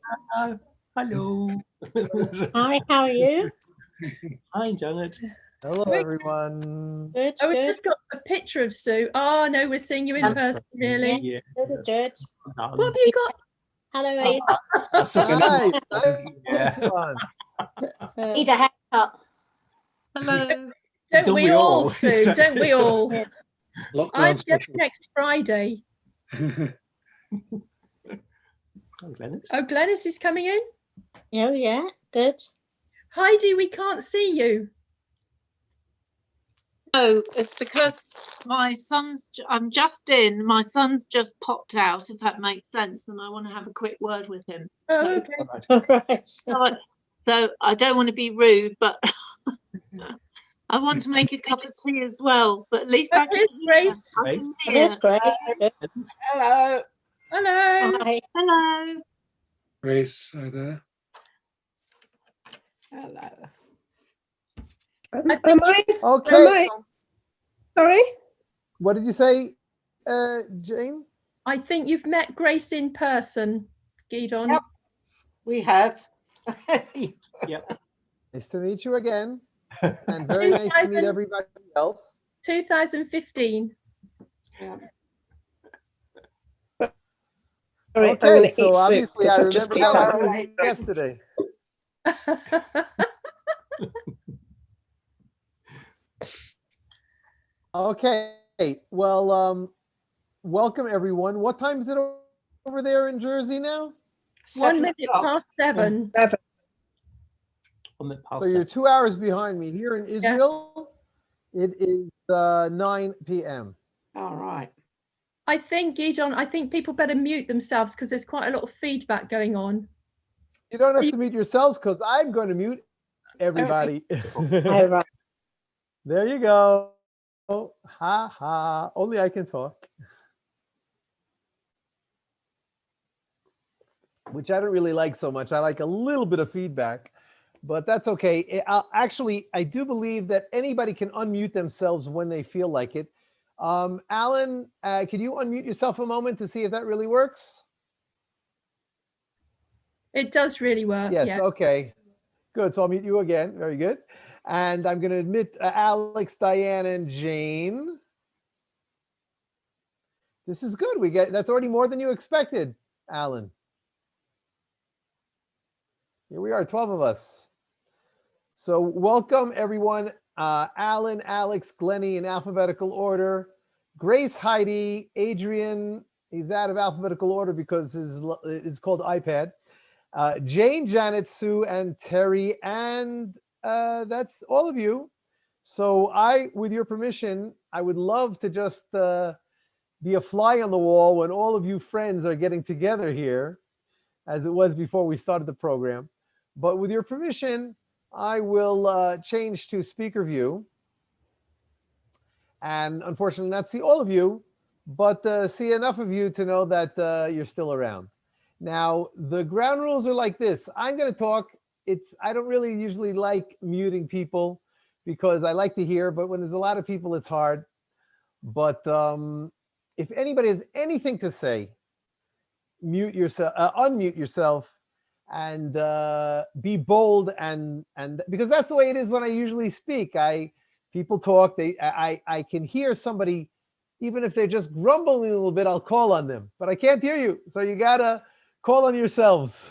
Hello. Hi, how are you? Hi, Janet. Hello, Wait. everyone. Good, Oh, we've good. just got a picture of Sue. Oh no, we're seeing you in person, really. Yeah. Good, good. What have you got? Hello, Oh, Ada. That's like Nice. yeah. Nice one. Need a haircut. hello. Don't Don't we we all, all? Sue? Don't Exactly. we all? Yeah. I'm Lockdown just special. next Friday. Oh, Glennis. Oh, Glennis is coming in. Oh, yeah, good. Heidi, we can't see you. No, it's because my son's. I'm just in. My son's just popped out, if that makes sense, and I want to have a quick word with him. Oh, So, okay. All right. so I don't want to be rude, but I want to make a cup of tea as well. But at least I can Here's hear. Grace. I can There's hear. Grace. Good. Hello. Hello. Hi. Hello. Grace, hi there. Hello. I think Am I? Okay. Sorry? What did you say, Jane? I think you've met Grace in person, Gidon. Yep. We have. Yep. Nice to meet you again. And very nice to meet 2000 everybody else. 2015. Yeah. Sorry, I'm Okay, going to so eat soup obviously because I I've just remember picked how up. I was yesterday. Okay, well, welcome everyone. What time is it over there in Jersey now? 1 minute past 7. So you're 2 hours behind me. Here in Israel, it is 9 p.m. All right. I think, Gidon, I think people better mute themselves because there's quite a lot of feedback going on. You don't have to mute yourselves because I'm going to mute everybody. All right. There you go. Ha ha. Only I can talk. Which I don't really like so much. I like a little bit of feedback, but that's okay. Actually, I do believe that anybody can unmute themselves when they feel like it. Alan, can you unmute yourself a moment to see if that really works? It does really work. Yes, yeah. okay. Good. So I'll mute you again. Very good. And I'm going to admit Alex, Diane, and Jane. This is good. That's already more than you expected, Alan. Here we are, 12 of us. So welcome everyone. Alan, Alex, Glennie in alphabetical order. Grace, Heidi, Adrian, he's out of alphabetical order because it's called iPad. Jane, Janet, Sue, and Terry, and that's all of you. So with your permission, I would love to just be a fly on the wall when all of you friends are getting together here, as it was before we started the program. But with your permission, I will change to speaker view. And unfortunately not see all of you, but see enough of you to know that you're still around. Now, the ground rules are like this. I'm going to talk. I don't really usually like muting people because I like to hear, but when there's a lot of people, it's hard. But if anybody has anything to say, unmute yourself and be bold and because that's the way it is when I usually speak. People talk, I can hear somebody, even if they're just grumbling a little bit, I'll call on them, but I can't hear you. So you gotta call on yourselves.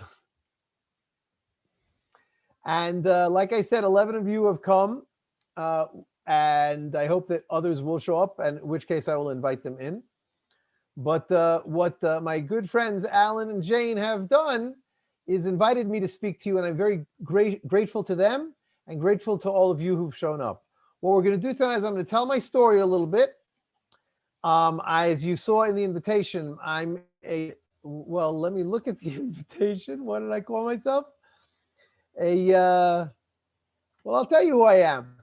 And like I said, 11 of you have come, and I hope that others will show up, and in which case I will invite them in. But what my good friends Alan and Jane have done is invited me to speak to you, and I'm very grateful to them and grateful to all of you who've shown up. What we're going to do tonight is I'm going to tell my story a little bit. As you saw in the invitation, well, let me look at the invitation. What did I call myself? Well, I'll tell you who I am.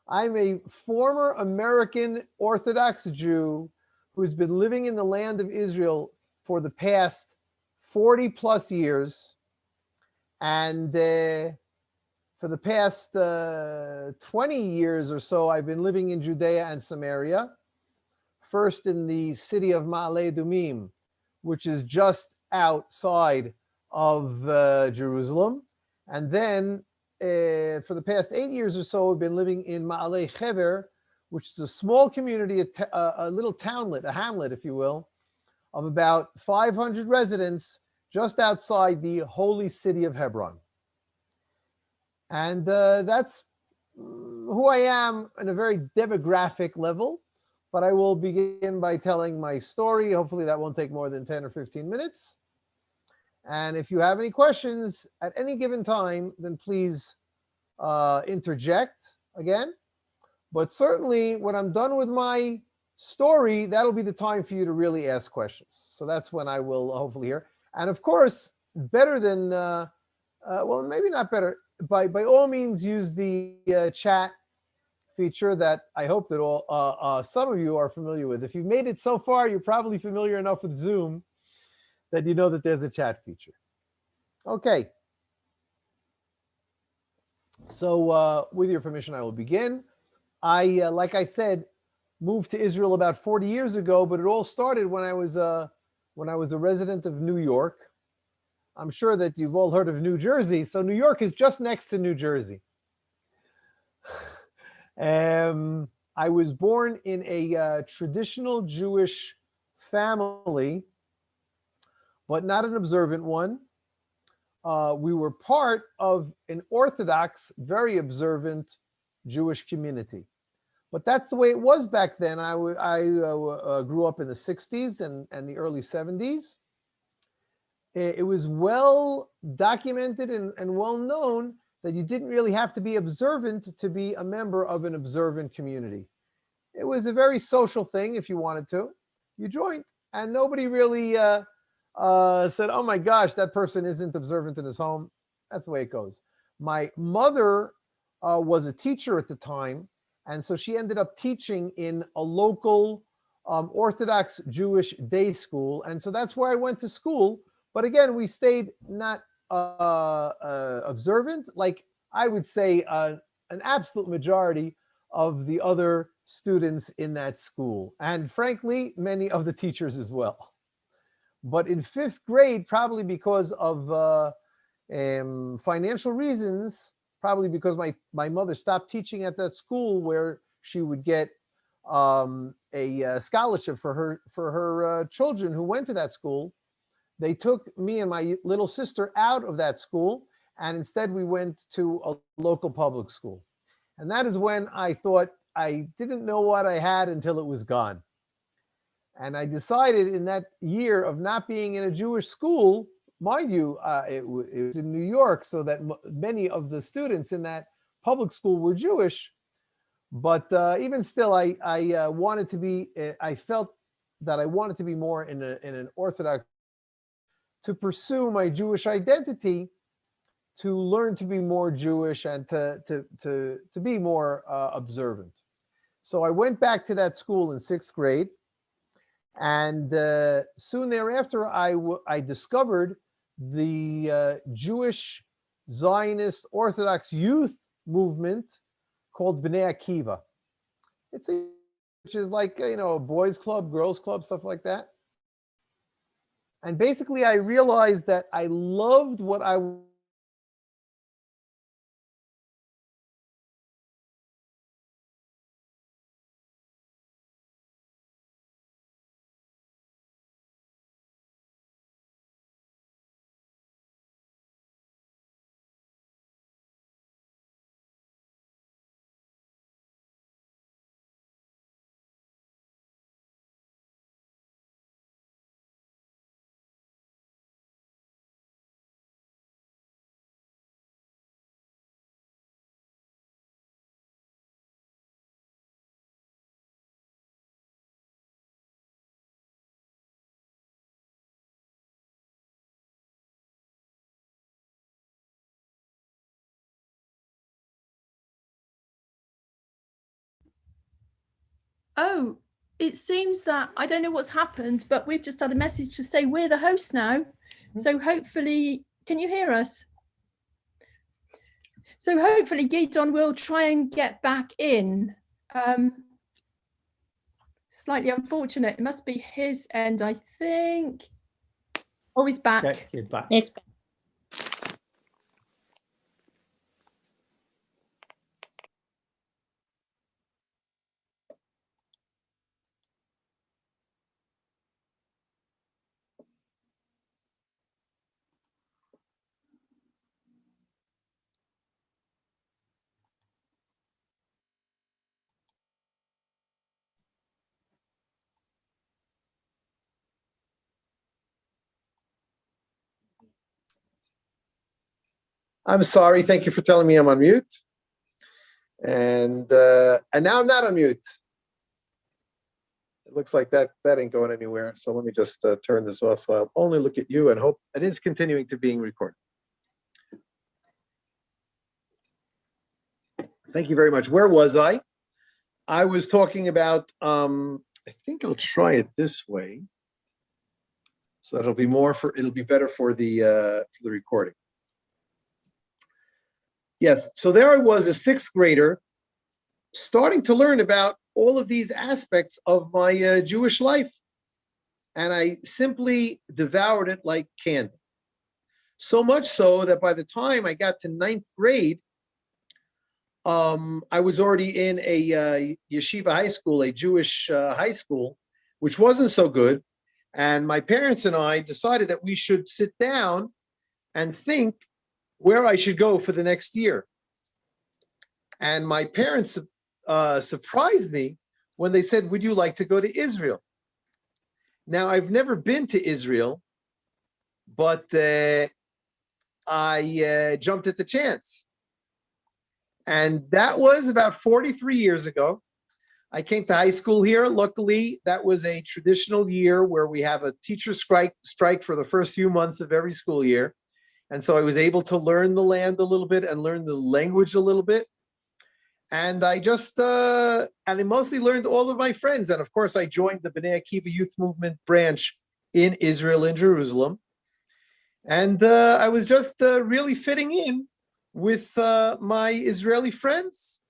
I'm a former American Orthodox Jew who's been living in the land of Israel for the past 40 plus years. And for the past 20 years or so, I've been living in Judea and Samaria. First in the city of Ma'ale Adumim, which is just outside of Jerusalem. And then for the past 8 years or so, I've been living in Ma'alei Hever, which is a small community, a little townlet, a hamlet, if you will, of about 500 residents just outside the holy city of Hebron. And that's who I am on a very demographic level. But I will begin by telling my story. Hopefully that won't take more than 10 or 15 minutes. And if you have any questions at any given time, then please interject again. But certainly when I'm done with my story, that'll be the time for you to really ask questions. So that's when I will hopefully hear. And of course, better than, well, maybe not better, by all means use the chat feature that I hope that all some of you are familiar with. If you've made it so far, you're probably familiar enough with Zoom that you know that there's a chat feature. Okay. So with your permission, I will begin. I, like I said, moved to Israel about 40 years ago, but it all started when I was a resident of New York. I'm sure that you've all heard of New Jersey. So New York is just next to New Jersey. I was born in a traditional Jewish family, but not an observant one. We were part of an Orthodox, very observant Jewish community. But that's the way it was back then. I grew up in the 60s and the early 70s. It was well documented and well known that you didn't really have to be observant to be a member of an observant community. It was a very social thing if you wanted to. You joined, and nobody really said, oh my gosh, that person isn't observant in his home. That's the way it goes. My mother was a teacher at the time, and so she ended up teaching in a local Orthodox Jewish day school. And so that's where I went to school. But again, we stayed not observant, like I would say an absolute majority of the other students in that school. And frankly, many of the teachers as well. But in 5th grade, probably because of financial reasons, probably because my mother stopped teaching at that school where she would get a scholarship for her children who went to that school. They took me and my little sister out of that school, and instead we went to a local public school. And that is when I thought I didn't know what I had until it was gone. And I decided in that year of not being in a Jewish school, mind you, it was in New York, so that many of the students in that public school were Jewish. But even still, I wanted to be, I felt that I wanted to be more in an Orthodox, to pursue my Jewish identity, to learn to be more Jewish and to be more observant. So I went back to that school in 6th grade. And soon thereafter, I discovered the Jewish Zionist Orthodox youth movement called Bnei Akiva. Which is like, a boys club, girls club, stuff like that. And basically, I realized that I loved what I Oh, it seems that I don't know what's happened, but we've just had a message to say we're the hosts now. So hopefully, can you hear us? So hopefully Gidon will try and get back in. Slightly unfortunate. It must be his end, I think. Oh, he's back. Okay, you're back. It's I'm sorry. Thank you for telling me I'm on mute. And now I'm not on mute. It looks like that ain't going anywhere. So let me just turn this off so I'll only look at you and hope it is continuing to being recorded. Thank you very much. Where was I? I was talking about, I think I'll try it this way. So it'll be better for the recording. Yes, so there I was, a sixth grader, starting to learn about all of these aspects of my Jewish life. And I simply devoured it like candy. So much so that by the time I got to ninth grade, I was already in a yeshiva high school, a Jewish high school, which wasn't so good. And my parents and I decided that we should sit down and think where I should go for the next year. And my parents surprised me when they said, would you like to go to Israel? Now, I've never been to Israel, but I jumped at the chance. And that was about 43 years ago. I came to high school here. Luckily, that was a traditional year where we have a teacher strike for the first few months of every school year. And so I was able to learn the land a little bit and learn the language a little bit. And I just, and I mostly learned all of my friends. And of course, I joined the B'nai Akiva Youth Movement branch in Israel, in Jerusalem. And I was just really fitting in with my Israeli friends.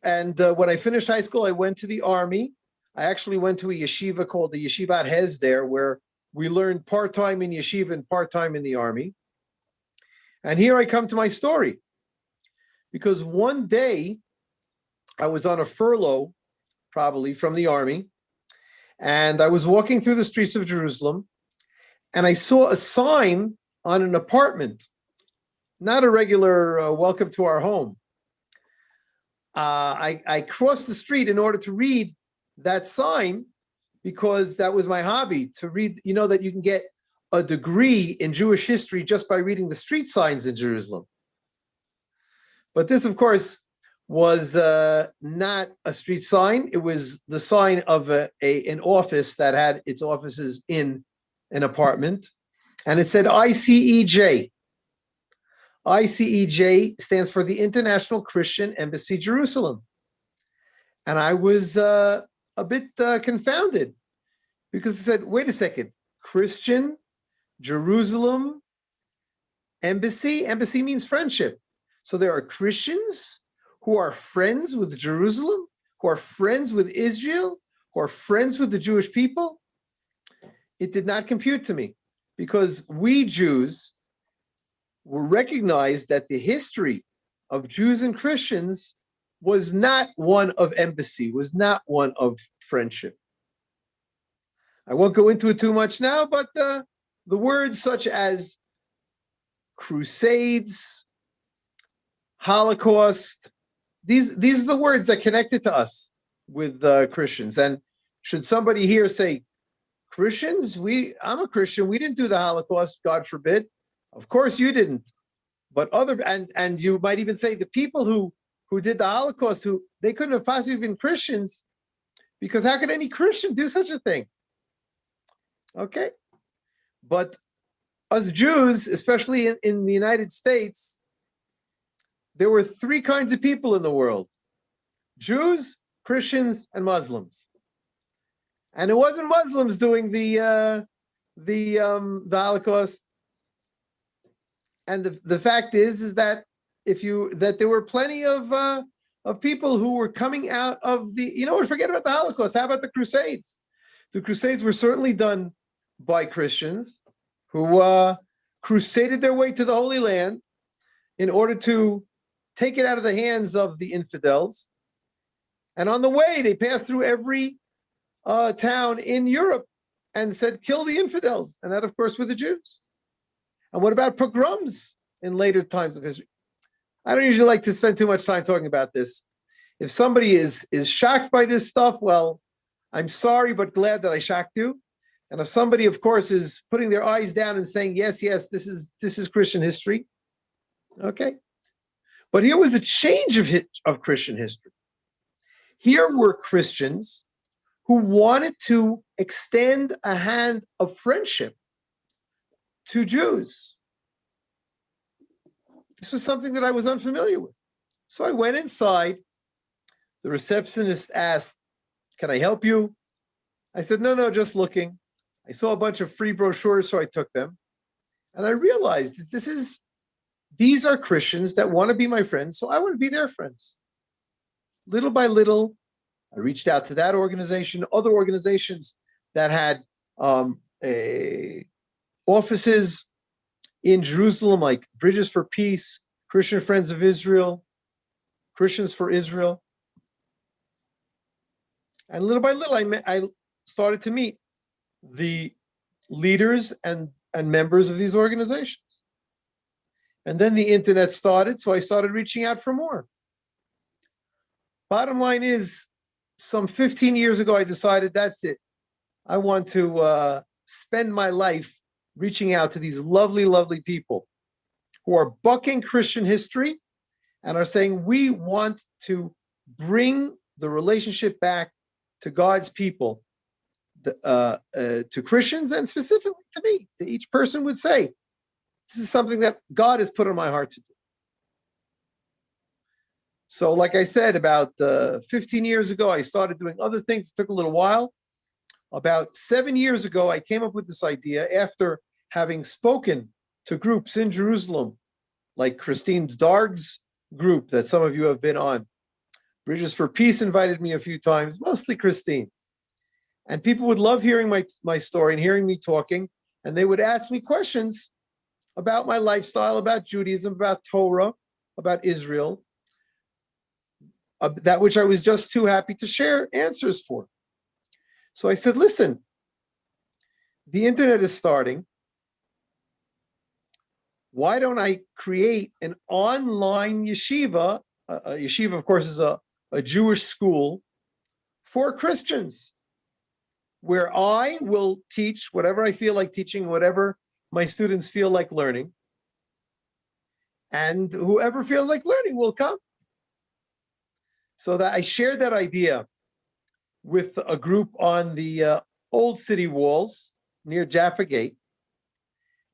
And when I finished high school, I went to the army. I actually went to a yeshiva called the Yeshivat Hesder, where we learned part-time in yeshiva and part-time in the army. And here I come to my story. Because one day I was on a furlough, probably from the army, and I was walking through the streets of Jerusalem, and I saw a sign on an apartment, not a regular welcome to our home. I crossed the street in order to read that sign because that was my hobby, to read, you know, that you can get a degree in Jewish history just by reading the street signs in Jerusalem. But this, of course, was not a street sign. It was the sign of an office that had its offices in an apartment. And it said ICEJ. ICEJ stands for the International Christian Embassy Jerusalem. And I was a bit confounded because it said, wait a second, Christian Jerusalem Embassy? Embassy means friendship. So there are Christians who are friends with Jerusalem, who are friends with Israel, who are friends with the Jewish people. It did not compute to me because we Jews were recognized that the history of Jews and Christians was not one of embassy, was not one of friendship. I won't go into it too much now, but the words such as crusades, Holocaust, these are the words that connected to us with Christians. And should somebody here say, Christians, I'm a Christian, we didn't do the Holocaust, God forbid. Of course you didn't. But and you might even say the people who did the Holocaust, they couldn't have possibly been Christians, because how could any Christian do such a thing? Okay. But us Jews, especially in the United States, there were three kinds of people in the world: Jews, Christians, and Muslims. And it wasn't Muslims doing the Holocaust. And the fact is that there were plenty of people who were coming out of forget about the Holocaust. How about the Crusades? The Crusades were certainly done by Christians who crusaded their way to the Holy Land in order to take it out of the hands of the infidels. And on the way, they passed through every town in Europe and said, kill the infidels. And that, of course, were the Jews. And what about pogroms in later times of history? I don't usually like to spend too much time talking about this. If somebody is shocked by this stuff, well, I'm sorry, but glad that I shocked you. And if somebody, of course, is putting their eyes down and saying, yes, this is Christian history, Okay. But here was a change of Christian history. Here were Christians who wanted to extend a hand of friendship to Jews. This was something that I was unfamiliar with. So I went inside. The receptionist asked, "Can I help you?" I said, no, just looking. I saw a bunch of free brochures, so I took them. And I realized that these are Christians that want to be my friends, so I want to be their friends. Little by little, I reached out to that organization, other organizations that had offices in Jerusalem, like Bridges for Peace, Christian Friends of Israel, Christians for Israel. And little by little, I started to meet the leaders and members of these organizations. And then the internet started, so I started reaching out for more. Bottom line is, some 15 years ago, I decided that's it. I want to spend my life reaching out to these lovely, lovely people who are bucking Christian history and are saying, we want to bring the relationship back to God's people, to Christians, and specifically to me, to each person would say, this is something that God has put on my heart to do. So like I said, about 15 years ago, I started doing other things. It took a little while. About 7 years ago, I came up with this idea after having spoken to groups in Jerusalem, like Christine Darg's group that some of you have been on. Bridges for Peace invited me a few times, mostly Christine. And people would love hearing my story and hearing me talking, and they would ask me questions about my lifestyle, about Judaism, about Torah, about Israel, that which I was just too happy to share answers for. So I said, listen, the internet is starting. Why don't I create an online yeshiva? A yeshiva, of course, is a Jewish school for Christians, where I will teach whatever I feel like teaching, whatever my students feel like learning. And whoever feels like learning will come. So that I shared that idea with a group on the old city walls near Jaffa Gate.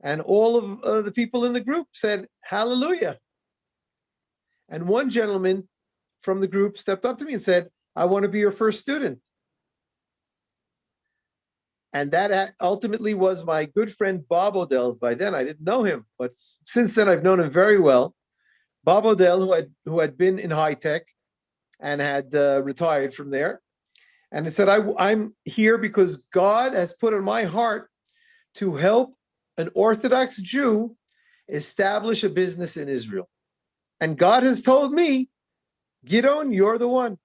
And all of the people in the group said, hallelujah. And one gentleman from the group stepped up to me and said, I want to be your first student. And that ultimately was my good friend Bob Odell. By then, I didn't know him, but since then, I've known him very well. Bob Odell, who had been in high tech and had retired from there. And he said, I'm here because God has put on my heart to help an Orthodox Jew establish a business in Israel. And God has told me, Gidon, you're the one.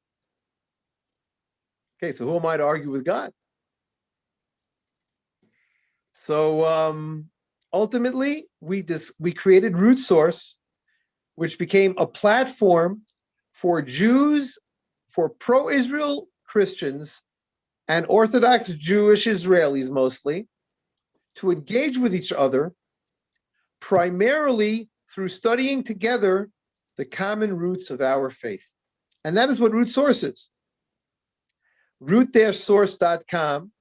Okay, so who am I to argue with God? So ultimately, we created Root Source, which became a platform for Jews, for pro-Israel Christians and Orthodox Jewish Israelis mostly, to engage with each other, primarily through studying together the common roots of our faith. And that is what Root Source is. root-source.com,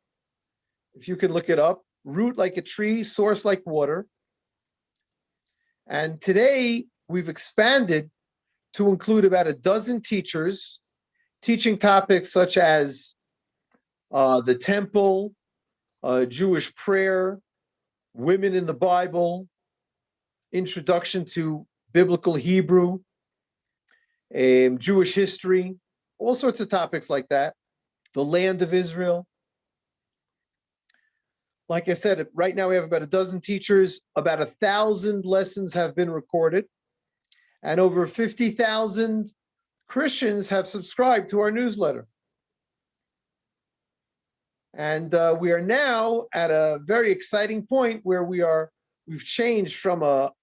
if you can look it up. Root like a tree, source like water. And today we've expanded to include about a dozen teachers teaching topics such as the temple, Jewish prayer, women in the Bible, introduction to biblical Hebrew, Jewish history, all sorts of topics like that, the land of Israel. Like I said, right now we have about a dozen teachers, about 1,000 lessons have been recorded, and over 50,000 Christians have subscribed to our newsletter. And we are now at a very exciting point where we've changed from a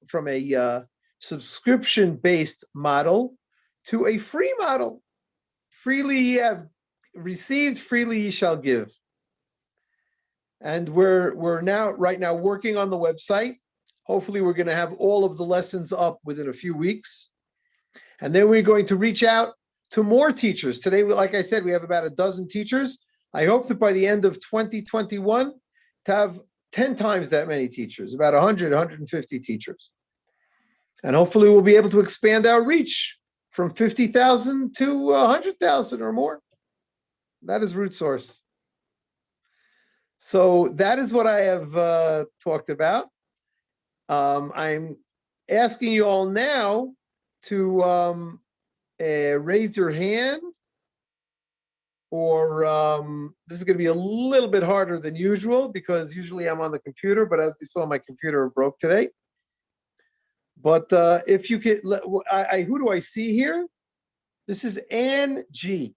subscription-based model to a free model. Freely ye have received, freely ye shall give. And we're right now working on the website. Hopefully, we're going to have all of the lessons up within a few weeks. And then we're going to reach out to more teachers. Today, like I said, we have about a dozen teachers. I hope that by the end of 2021, to have 10 times that many teachers, about 100, 150 teachers. And hopefully we'll be able to expand our reach from 50,000 to 100,000 or more. That is Root Source. So that is what I have talked about. I'm asking you all now to raise your hand, or this is going to be a little bit harder than usual because usually I'm on the computer, but as we saw, my computer broke today. But if you could, who do I see here? This is Ann G.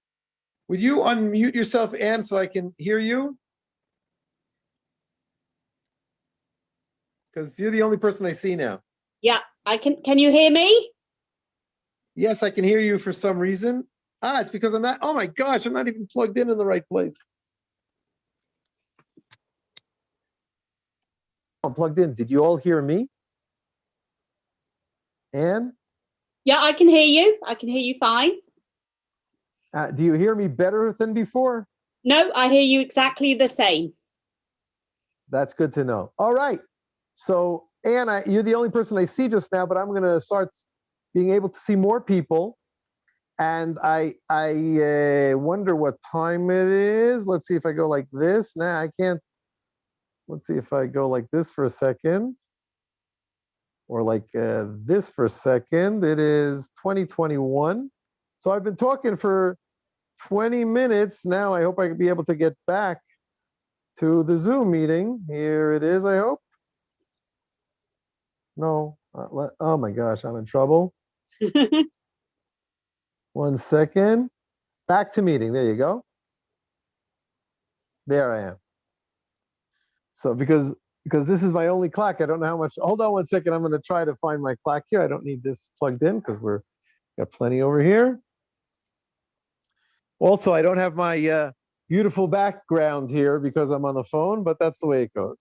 Would you unmute yourself, Ann, so I can hear you? Because you're the only person I see now. Yeah, I can. Can you hear me? Yes, I can hear you for some reason. It's because I'm not, oh my gosh, I'm not even plugged in the right place. I'm plugged in. Did you all hear me? Ann? Yeah, I can hear you. I can hear you fine. Do you hear me better than before? No, I hear you exactly the same. That's good to know. All right. So, Ann, you're the only person I see just now, but I'm going to start being able to see more people. And I wonder what time it is. Let's see if I go like this. Nah, I can't. Let's see if I go like this for a second. Or like this for a second. It is 2021. So I've been talking for 20 minutes. Now I hope I can be able to get back to the Zoom meeting. Here it is, I hope. No. Oh my gosh, I'm in trouble. 1 second. Back to meeting. There you go. There I am. So because this is my only clock, I don't know how much. Hold on 1 second. I'm going to try to find my clock here. I don't need this plugged in because we're got plenty over here. Also, I don't have my beautiful background here because I'm on the phone, but that's the way it goes.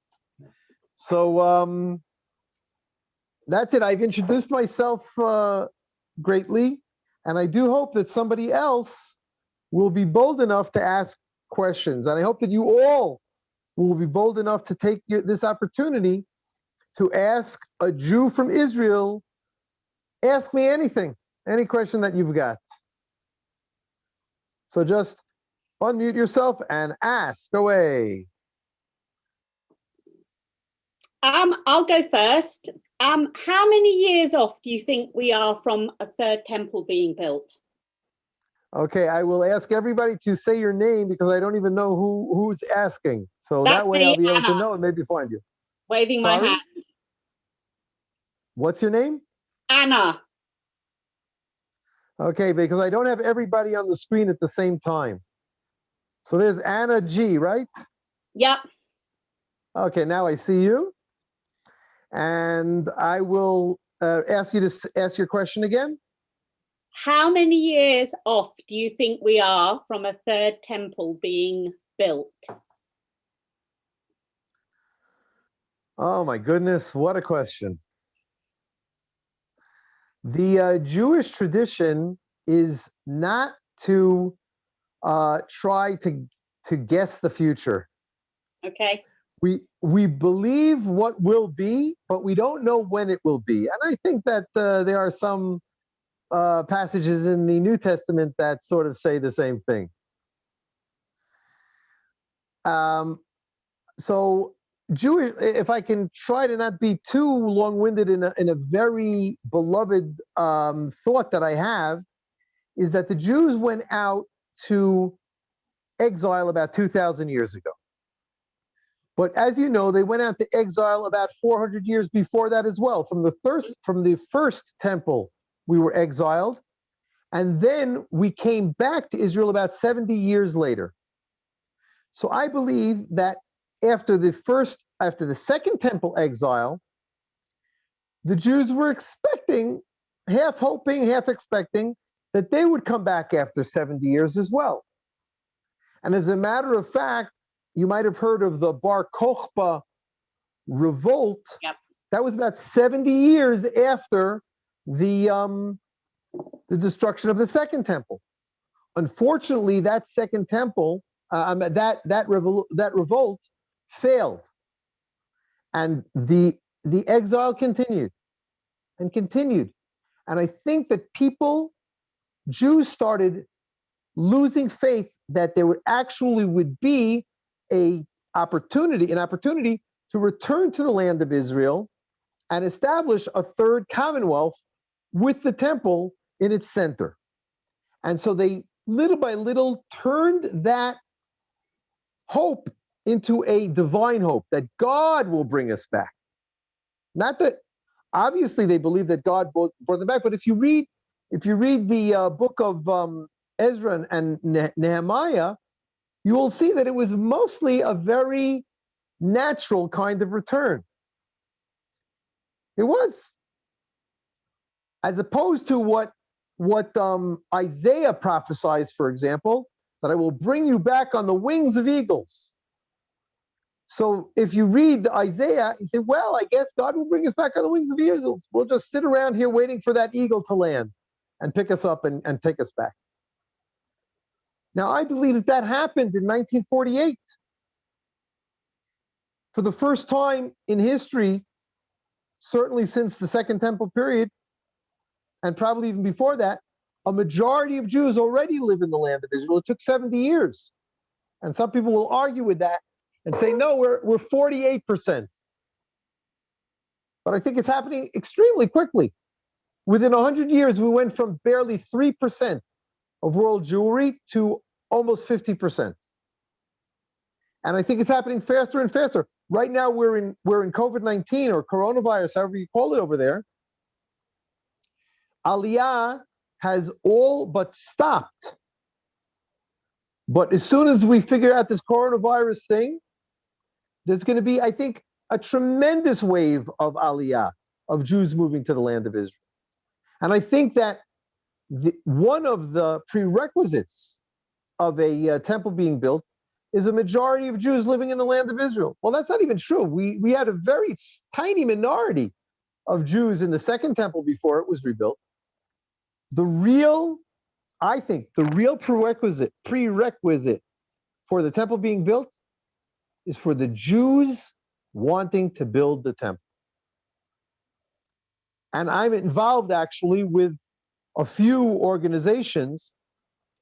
So that's it. I've introduced myself greatly. And I do hope that somebody else will be bold enough to ask questions. And I hope that you all will be bold enough to take this opportunity to ask a Jew from Israel, ask me anything, any question that you've got. So just unmute yourself and ask away. I'll go first. How many years off do you think we are from a third temple being built? Okay, I will ask everybody to say your name because I don't even know who's asking. So That's that way me, I'll be able to Anna. know and maybe find you. Waving Sorry? my hand. What's your name? Anna. Okay, because I don't have everybody on the screen at the same time. So there's Anna G, right? Yep. Okay, now I see you. And I will ask you to ask your question again. How many years off do you think we are from a third temple being built? Oh my goodness, what a question. The Jewish tradition is not to try to guess the future. Okay. We believe what will be, but we don't know when it will be. And I think that there are some passages in the New Testament that sort of say the same thing. So Jewish, if I can try to not be too long-winded in a very beloved thought that I have, is that the Jews went out to exile about 2,000 years ago. But as you know, they went out to exile about 400 years before that as well. From the first temple, we were exiled. And then we came back to Israel about 70 years later. So I believe that after the second temple exile, the Jews were expecting, half hoping, half expecting, that they would come back after 70 years as well. And as a matter of fact, you might have heard of the Bar Kokhba revolt Yep. That was about 70 years after the destruction of the Second Temple. Unfortunately, that Second Temple, that revolt failed, and the exile continued and continued. And I think that Jews started losing faith that there would be an opportunity to return to the land of Israel and establish a third commonwealth with the temple in its center. And so they little by little turned that hope into a divine hope that God will bring us back. Not that, obviously they believe that God brought them back, but if you read the book of Ezra and Nehemiah, you will see that it was mostly a very natural kind of return. It was, as opposed to what Isaiah prophesies, for example, that I will bring you back on the wings of eagles. So if you read Isaiah, you say, well, I guess God will bring us back on the wings of eagles. We'll just sit around here waiting for that eagle to land and pick us up and take us back. Now, I believe that happened in 1948. For the first time in history, certainly since the Second Temple period, and probably even before that, a majority of Jews already live in the land of Israel. It took 70 years. And some people will argue with that and say, no, we're 48%. But I think it's happening extremely quickly. Within 100 years, we went from barely 3% of world Jewry to almost 50%. And I think it's happening faster and faster. Right now, we're in COVID-19 or coronavirus, however you call it over there. Aliyah has all but stopped. But as soon as we figure out this coronavirus thing, there's going to be, I think, a tremendous wave of Aliyah, of Jews moving to the land of Israel. And I think that one of the prerequisites of a temple being built is a majority of Jews living in the land of Israel. Well, that's not even true. We had a very tiny minority of Jews in the Second Temple before it was rebuilt. I think the real prerequisite for the temple being built is for the Jews wanting to build the temple. And I'm involved actually with a few organizations,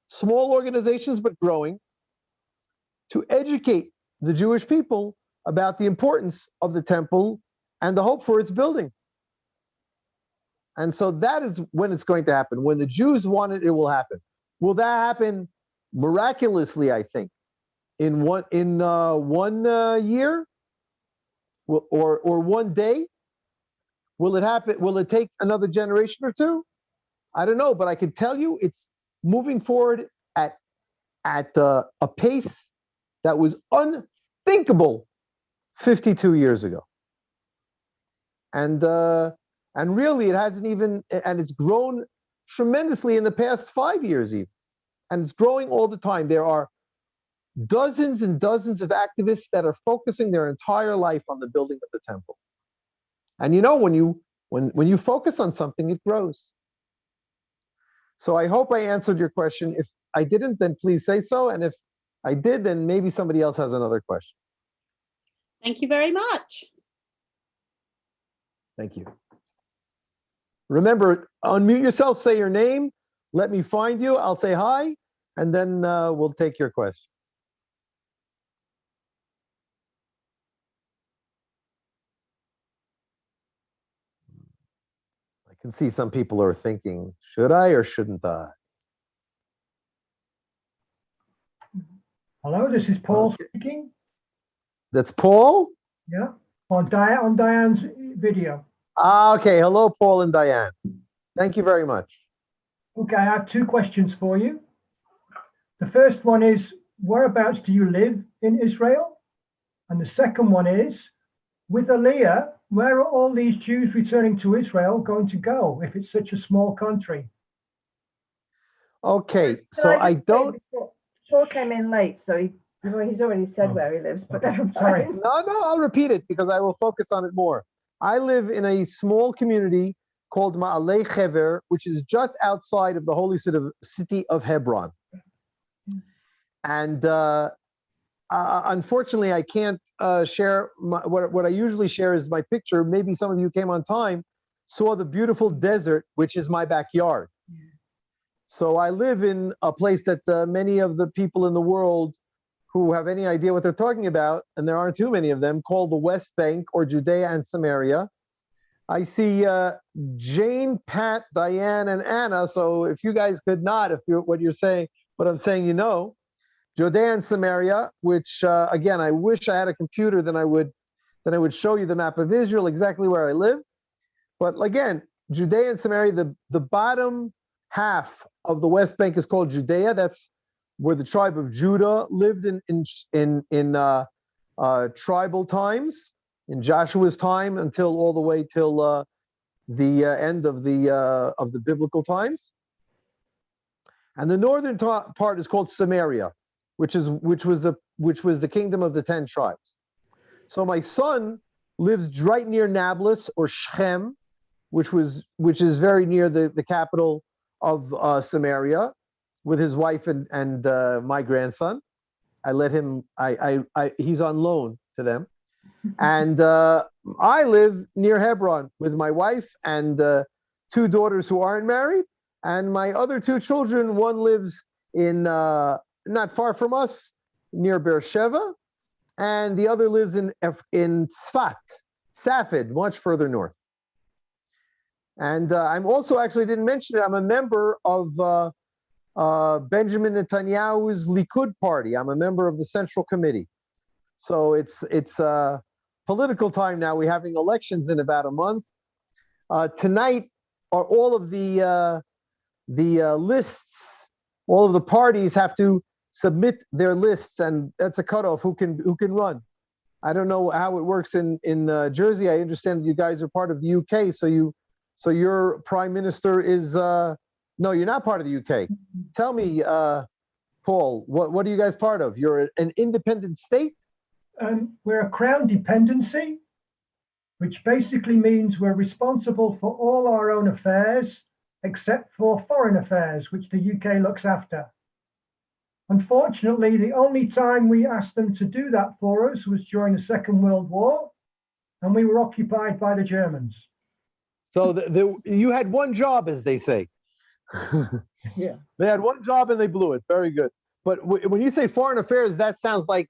small organizations but growing, to educate the Jewish people about the importance of the temple and the hope for its building. And so that is when it's going to happen. When the Jews want it, it will happen. Will that happen miraculously, I think, in one year or one day? Will it happen? Will it take another generation or two? I don't know, but I can tell you it's moving forward at a pace that was unthinkable 52 years ago. And really, it hasn't even, and it's grown tremendously in the past 5 years even. And it's growing all the time. There are dozens and dozens of activists that are focusing their entire life on the building of the temple. And you know, when you focus on something, it grows. So I hope I answered your question. If I didn't, then please say so. And if I did, then maybe somebody else has another question. Thank you very much. Thank you. Remember, unmute yourself, say your name, let me find you, I'll say hi, and then we'll take your question. I can see some people are thinking, should I or shouldn't I? Hello, this is Paul speaking. That's Paul? Yeah, on Diane's video. Okay, hello, Paul and Diane. Thank you very much. Okay, I have two questions for you. The first one is, whereabouts do you live in Israel? And the second one is, with Aliyah, where are all these Jews returning to Israel going to go if it's such a small country? Okay, so I don't... Paul came in late, so he's already said where he lives, but Sorry. No, I'll repeat it because I will focus on it more. I live in a small community called Ma'alei Hever, which is just outside of the holy city of Hebron. And unfortunately, I can't share what I usually share is my picture. Maybe some of you came on time, saw the beautiful desert, which is my backyard. So I live in a place that many of the people in the world who have any idea what they're talking about, and there aren't too many of them, call the West Bank or Judea and Samaria. I see Jane, Pat, Diane, and Anna. So if you guys could nod, if what I'm saying, you know. Judea and Samaria, which again, I wish I had a computer, then I would show you the map of Israel, exactly where I live. But again, Judea and Samaria, the bottom half of the West Bank is called Judea. That's where the tribe of Judah lived in tribal times, in Joshua's time, until all the way till the end of the biblical times. And the northern part is called Samaria, which was the kingdom of the 10 tribes. So my son lives right near Nablus or Shechem, which is very near the capital of Samaria, with his wife and my grandson. I let him. He's on loan to them, and I live near Hebron with my wife and 2 daughters who aren't married, and my other 2 children. One lives in not far from us, near Beersheba, and the other lives in Safed, much further north. And I'm also, actually didn't mention it, I'm a member of Benjamin Netanyahu's Likud party. I'm a member of the Central Committee. So it's political time now. We're having elections in about a month. Tonight are all of the lists. All of the parties have to submit their lists, and that's a cutoff who can run. I don't know how it works in Jersey. I understand that you guys are part of the UK, so your prime minister is no, you're not part of the UK. Tell me, Paul, what are you guys part of? You're an independent state? We're a crown dependency, which basically means we're responsible for all our own affairs, except for foreign affairs, which the UK looks after. Unfortunately, the only time we asked them to do that for us was during the Second World War, and we were occupied by the Germans. So you had one job, as they say. Yeah. They had one job and they blew it. Very good. But when you say foreign affairs, that sounds like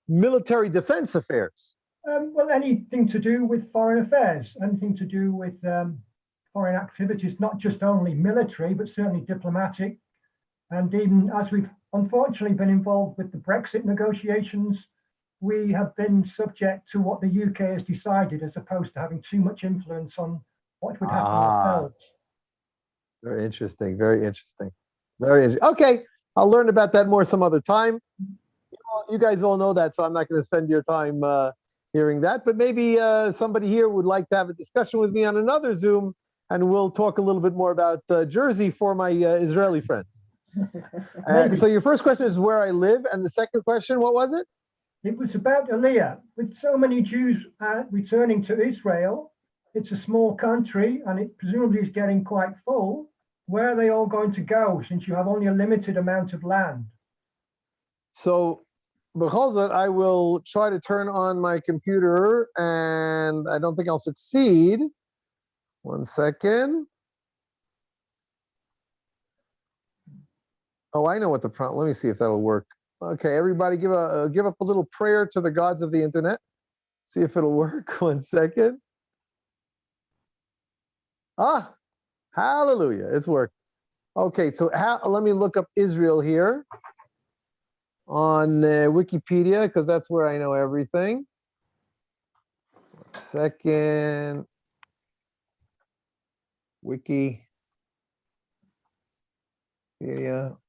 military defense affairs. Well, anything to do with foreign affairs, anything to do with foreign activities, not just only military, but certainly diplomatic. And even as we've unfortunately been involved with the Brexit negotiations, we have been subject to what the UK has decided, as opposed to having too much influence on what would happen ourselves. Very interesting. Very interesting. Very interesting. Okay, I'll learn about that more some other time. You guys all know that, so I'm not going to spend your time hearing that. But maybe somebody here would like to have a discussion with me on another Zoom, and we'll talk a little bit more about Jersey for my Israeli friends. So your first question is where I live, and the second question, what was it? It was about Aliyah. With so many Jews returning to Israel, it's a small country, and it presumably is getting quite full. Where are they all going to go, since you have only a limited amount of land? So, b'chol zot, I will try to turn on my computer, and I don't think I'll succeed. 1 second. Oh, I know what the prompt. Let me see if that'll work. Okay, everybody, give up a little prayer to the gods of the internet. See if it'll work. 1 second. Ah, hallelujah! It's worked. Okay, so let me look up Israel here on Wikipedia, because that's where I know everything. 1 second. Wikipedia.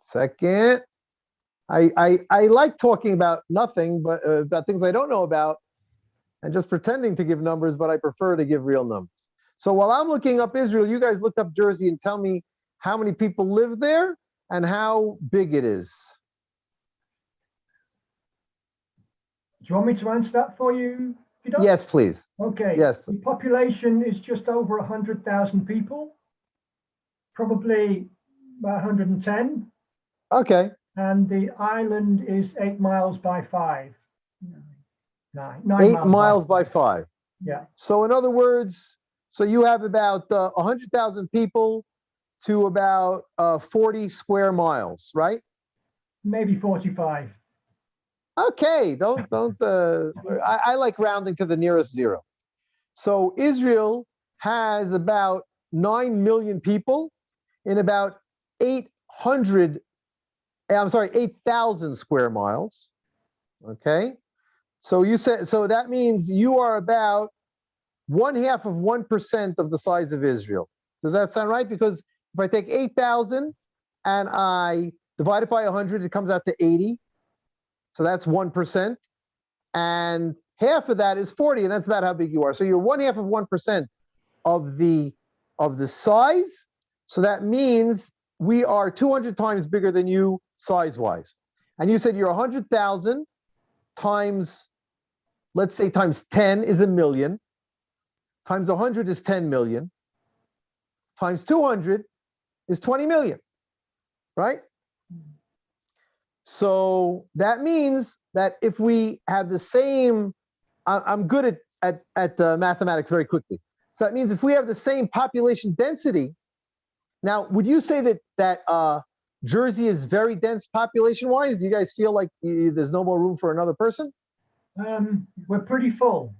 Second. I like talking about nothing, but about things I don't know about, and just pretending to give numbers, but I prefer to give real numbers. So while I'm looking up Israel, you guys look up Jersey and tell me how many people live there and how big it is. Do you want me to answer that for you, Gidon? Yes, please. Okay. Yes, The please. population is just over 100,000 people, probably about 110, Okay. and the island is 8 miles by 5. Nine 8 miles by 5. Yeah, So in other words, so you have about 100,000 people to about 40 square miles, right? maybe 45. Okay, I like rounding to the nearest zero. So Israel has about 9 million people in about 8,000 square miles. Okay. So you said, so that means you are about 1/2 of 1% of the size of Israel. Does that sound right? Because if I take 8,000 and I divide it by 100, it comes out to 80. So that's 1%. And half of that is 40, and that's about how big you are. So you're 1/2 of 1% of the size. So that means we are 200 times bigger than you size-wise. And you said you're 100,000 times, let's say times 10 is 1 million, times 100 is 10 million, times 200 is 20 million, right? So that means that if we have the same, I'm good at mathematics very quickly. So that means if we have the same population density, now would you say that Jersey is very dense population-wise? Do you guys feel like there's no more room for another person? We're pretty full.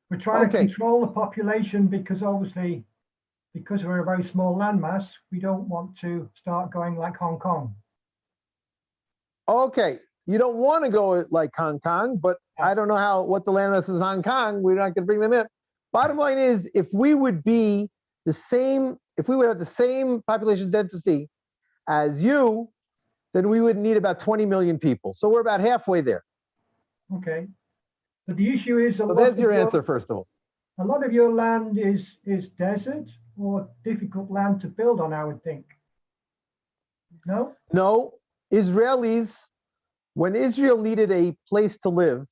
We're trying to Okay. control the population because obviously, because we're a very small landmass, we don't want to start going like Hong Kong. Okay, you don't want to go like Hong Kong, but I don't know what the landmass is in Hong Kong. We're not going to bring them in. Bottom line is, if we would be the same, if we would have the same population density as you, then we would need about 20 million people. So we're about halfway there. Okay. But the issue is So there's your answer, first of all. a lot of your land is desert or difficult land to build on, I would think. No? No, Israelis, when Israel needed a place to live,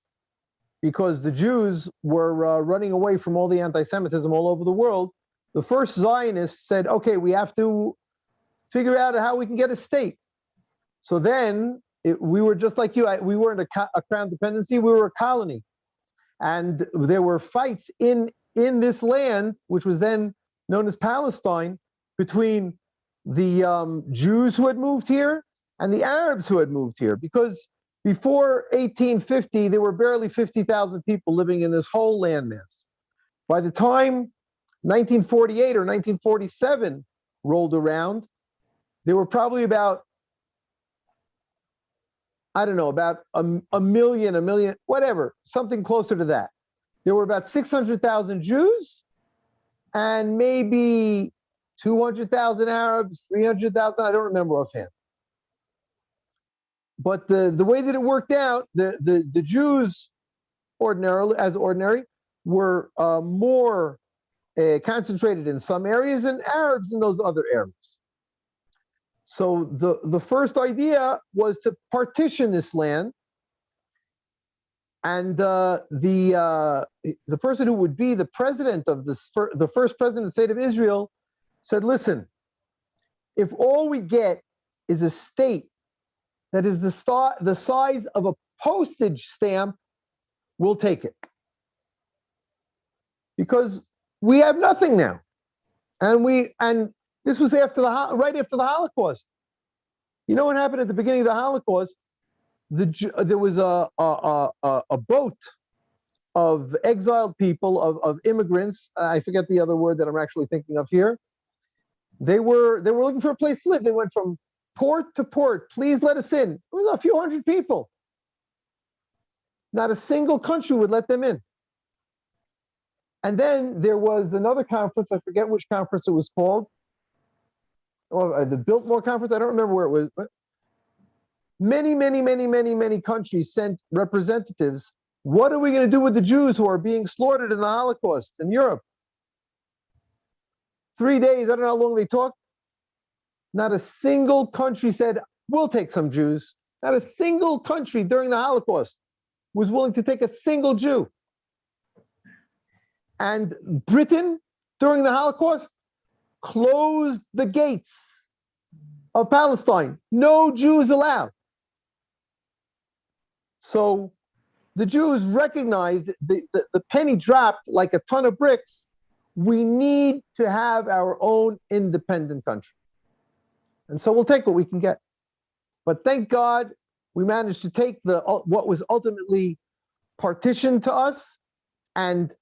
because the Jews were running away from all the anti-Semitism all over the world, the first Zionists said, okay, we have to figure out how we can get a state. So then we were just like you. We weren't a crown dependency, we were a colony. And there were fights in this land, which was then known as Palestine, between the Jews who had moved here and the Arabs who had moved here. Because before 1850, there were barely 50,000 people living in this whole landmass. By the time 1948 or 1947 rolled around, there were probably about, I don't know, about a million, whatever, something closer to that. There were about 600,000 Jews and maybe 200,000 Arabs, 300,000, I don't remember offhand. But the way that it worked out, the Jews ordinary were more concentrated in some areas and Arabs in those other areas. So the first idea was to partition this land, and the person who would be the president of this, the first president of the state of Israel, said, listen, if all we get is a state that is the size of a postage stamp, we'll take it. Because we have nothing now. And this was right after the Holocaust. You know what happened at the beginning of the Holocaust? There was a boat of exiled people, of immigrants. I forget the other word that I'm actually thinking of here. They were looking for a place to live. They went from port to port. Please let us in. It was a few hundred people. Not a single country would let them in. And then there was another conference. I forget which conference it was called. Or the Biltmore Conference. I don't remember where it was. But many countries sent representatives. What are we going to do with the Jews who are being slaughtered in the Holocaust in Europe? 3 days, I don't know how long they talked. Not a single country said, we'll take some Jews. Not a single country during the Holocaust was willing to take a single Jew. And Britain, during the Holocaust, closed the gates of Palestine. No Jews allowed. So the Jews recognized the penny dropped like a ton of bricks. We need to have our own independent country. And so we'll take what we can get. But thank God we managed to take what was ultimately partitioned to us and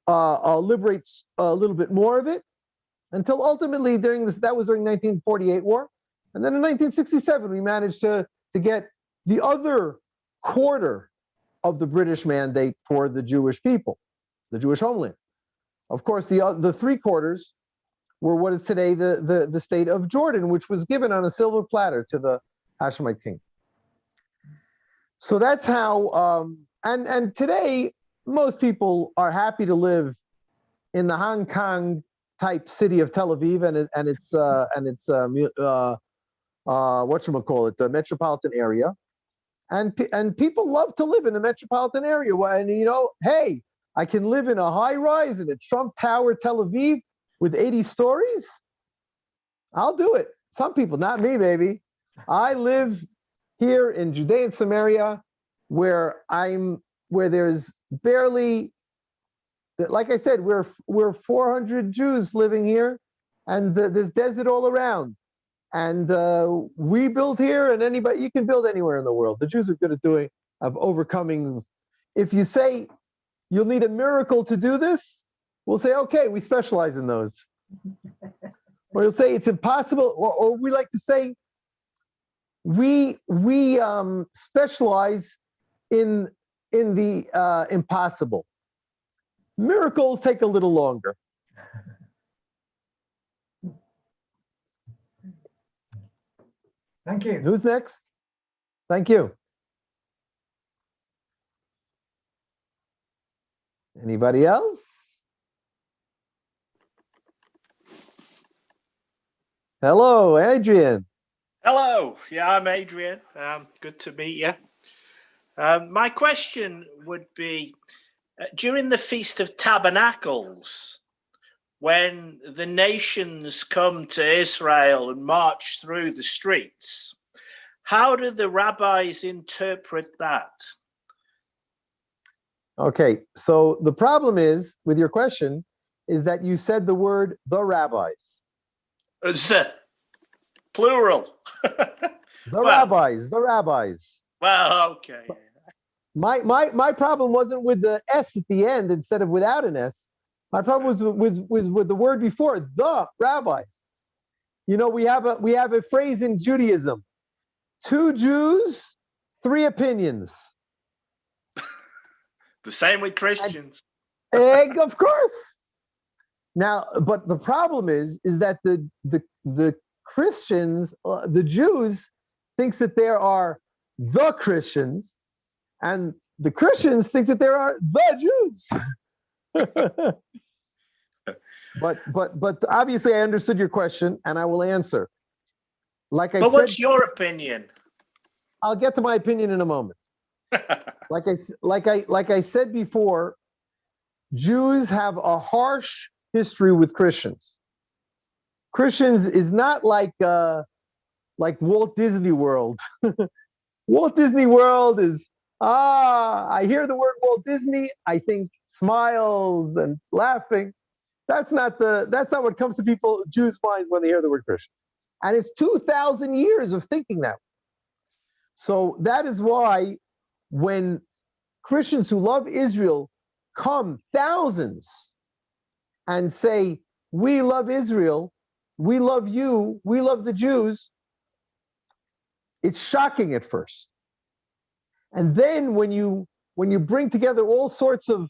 liberate a little bit more of it, until ultimately that was during 1948 war. And then in 1967, we managed to get the other quarter of the British mandate for the Jewish people, the Jewish homeland. Of course, the three quarters were what is today the state of Jordan, which was given on a silver platter to the Hashemite king. So that's how, and today, most people are happy to live in the Hong Kong type city of Tel Aviv and its whatchamacallit, the metropolitan area. And people love to live in the metropolitan area. And hey, I can live in a high rise in a Trump Tower, Tel Aviv, with 80 stories. I'll do it. Some people, not me, baby. I live here in Judea and Samaria, where there's barely, like I said, we're 400 Jews living here, and there's desert all around. And we build here, and you can build anywhere in the world. The Jews are good at overcoming. If you say you'll need a miracle to do this, we'll say, okay, we specialize in those. Or you'll say it's impossible, or we like to say we specialize in the impossible. Miracles take a little longer. Thank you. Who's next? Thank you. Anybody else? Hello, Adrian. Hello. Yeah, I'm Adrian. Good to meet you. My question would be, during the Feast of Tabernacles, when the nations come to Israel and march through the streets, how do the rabbis interpret that? Okay, so the problem is, with your question, is that you said the word the rabbis. Plural. The rabbis. Well, okay. My problem wasn't with the S at the end instead of without an S. My problem was with the word before, the rabbis. We have a phrase in Judaism: 2 Jews, 3 opinions. The same with Christians. Of course. Now, but the problem is that the Christians, the Jews, thinks that there are the Christians, and the Christians think that there are the Jews. But obviously I understood your question, and I will answer. But what's your opinion? I'll get to my opinion in a moment. Like I said before, Jews have a harsh history with Christians. Christians is not like Walt Disney World. Walt Disney World is, I hear the word Walt Disney, I think smiles and laughing. That's not what comes to Jews' minds when they hear the word Christians. And it's 2,000 years of thinking that way. So that is why when Christians who love Israel come, thousands, and say, we love Israel, we love you, we love the Jews, it's shocking at first. And then when you bring together all sorts of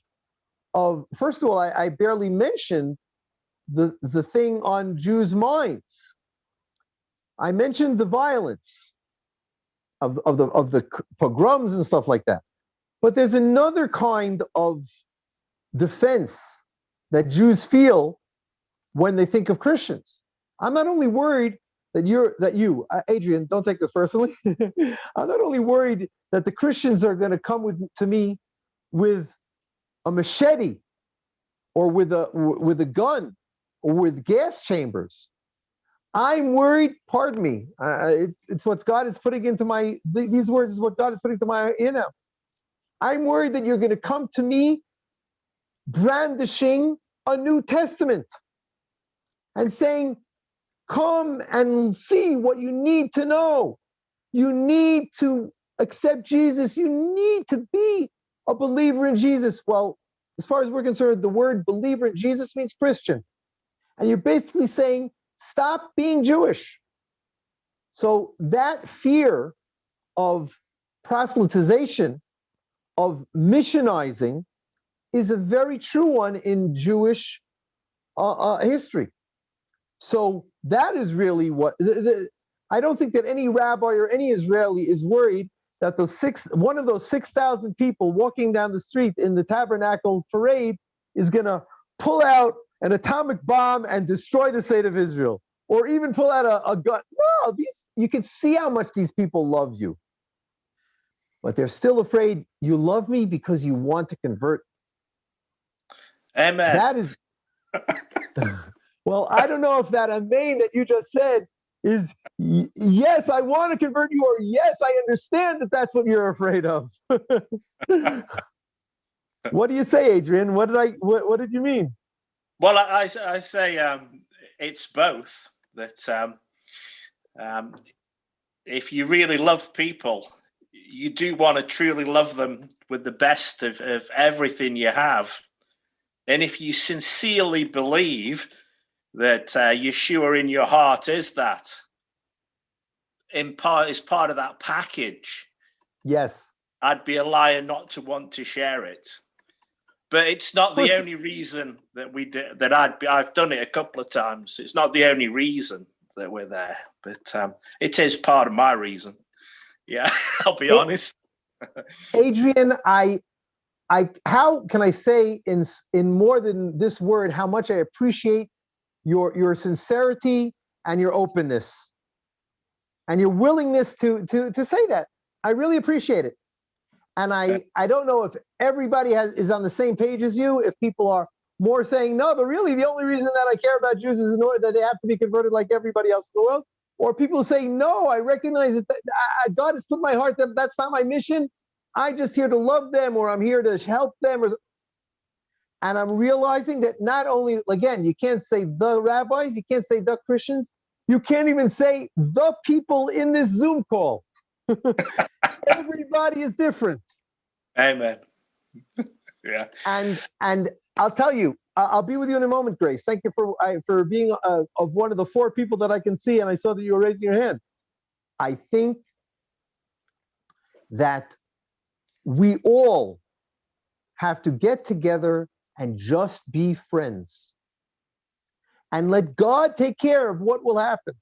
first of all, I barely mentioned the thing on Jews' minds. I mentioned the violence of the pogroms and stuff like that. But there's another kind of defense that Jews feel when they think of Christians. I'm not only worried that you, Adrian, don't take this personally. I'm not only worried that the Christians are going to come to me with a machete or with a gun or with gas chambers. I'm worried, pardon me, it's what God is putting into these words is what God is putting into my ear now. I'm worried that you're going to come to me brandishing a New Testament and saying, come and see what you need to know. You need to accept Jesus. You need to be a believer in Jesus. Well, as far as we're concerned, the word believer in Jesus means Christian. And you're basically saying, stop being Jewish. So that fear of proselytization, of missionizing, is a very true one in Jewish history. So that is really what I don't think that any rabbi or any Israeli is worried that one of those 6,000 people walking down the street in the tabernacle parade is going to pull out an atomic bomb and destroy the state of Israel, or even pull out a gun. No, you can see how much these people love you, but they're still afraid you love me because you want to convert. Amen. That is. Well, I don't know if that amen that you just said is yes, I want to convert you, or yes, I understand that that's what you're afraid of. What do you say, Adrian? What did you mean? Well, I say it's both. That if you really love people, you do want to truly love them with the best of everything you have. And if you sincerely believe that Yeshua in your heart is part of that package, yes, I'd be a liar not to want to share it. But it's not the only reason that we did that. I've done it a couple of times. It's not the only reason that we're there, but it is part of my reason. Yeah, I'll be honest. Adrian, how can I say in more than this word how much I appreciate your sincerity and your openness and your willingness to say that. I really appreciate it. And I don't know if everybody is on the same page as you, if people are more saying, no, but really the only reason that I care about Jews is in order that they have to be converted like everybody else in the world. Or people say, no, I recognize that God has put in my heart that that's not my mission. I'm just here to love them, or I'm here to help them. And I'm realizing that not only, again, you can't say the rabbis, you can't say the Christians, you can't even say the people in this Zoom call. Everybody is different. Amen. Yeah. And I'll tell you, I'll be with you in a moment, Grace. Thank you for being of one of the 4 people that I can see, and I saw that you were raising your hand. I think that we all have to get together and just be friends and let God take care of what will happen.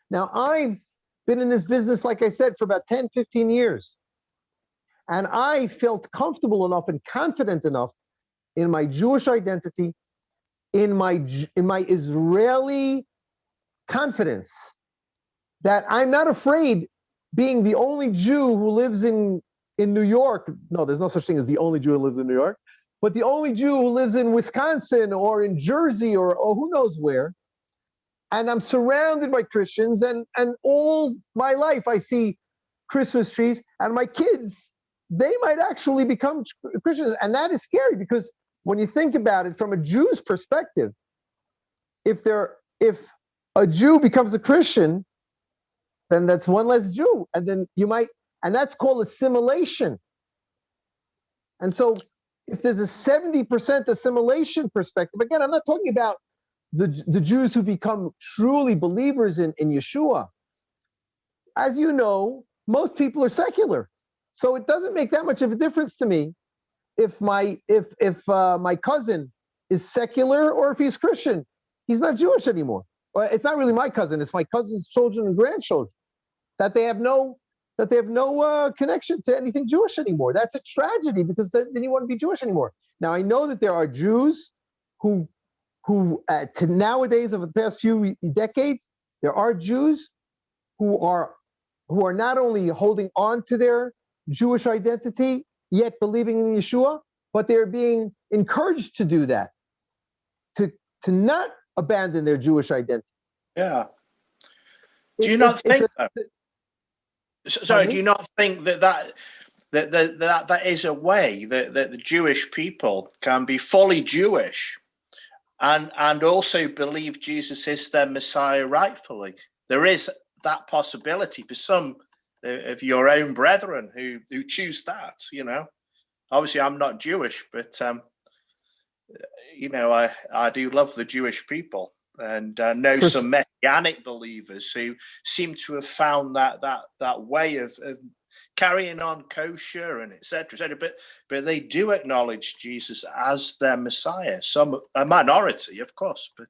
Now, I've been in this business, like I said, for about 10, 15 years. And I felt comfortable enough and confident enough in my Jewish identity, in my Israeli confidence, that I'm not afraid being the only Jew who lives in New York. No, there's no such thing as the only Jew who lives in New York, but the only Jew who lives in Wisconsin or in Jersey or who knows where. And I'm surrounded by Christians, and all my life I see Christmas trees, and my kids, they might actually become Christians. And that is scary, because when you think about it from a Jew's perspective, if a Jew becomes a Christian, then that's one less Jew. And then and that's called assimilation. And so if there's a 70% assimilation perspective, again, I'm not talking about the Jews who become truly believers in Yeshua. As you know, most people are secular. So it doesn't make that much of a difference to me if my cousin is secular or if he's Christian. He's not Jewish anymore. Well, it's not really my cousin, it's my cousin's children and grandchildren, that they have no connection to anything Jewish anymore. That's a tragedy, because then you wouldn't be Jewish anymore. Now, I know that there are Jews who to nowadays, over the past few decades, there are Jews who are not only holding on to their Jewish identity, yet believing in Yeshua, but they're being encouraged to do that. to not abandon their Jewish identity. Yeah. Do you not think that? Sorry, Pardon do me? you not think that is a way that the Jewish people can be fully Jewish and also believe Jesus is their Messiah rightfully? There is that possibility for some of your own brethren who choose that, you know. Obviously, I'm not Jewish, but you know, I do love the Jewish people, and know some Messianic believers who seem to have found that way of carrying on kosher and etc. But they do acknowledge Jesus as their Messiah. Some, a minority, of course, but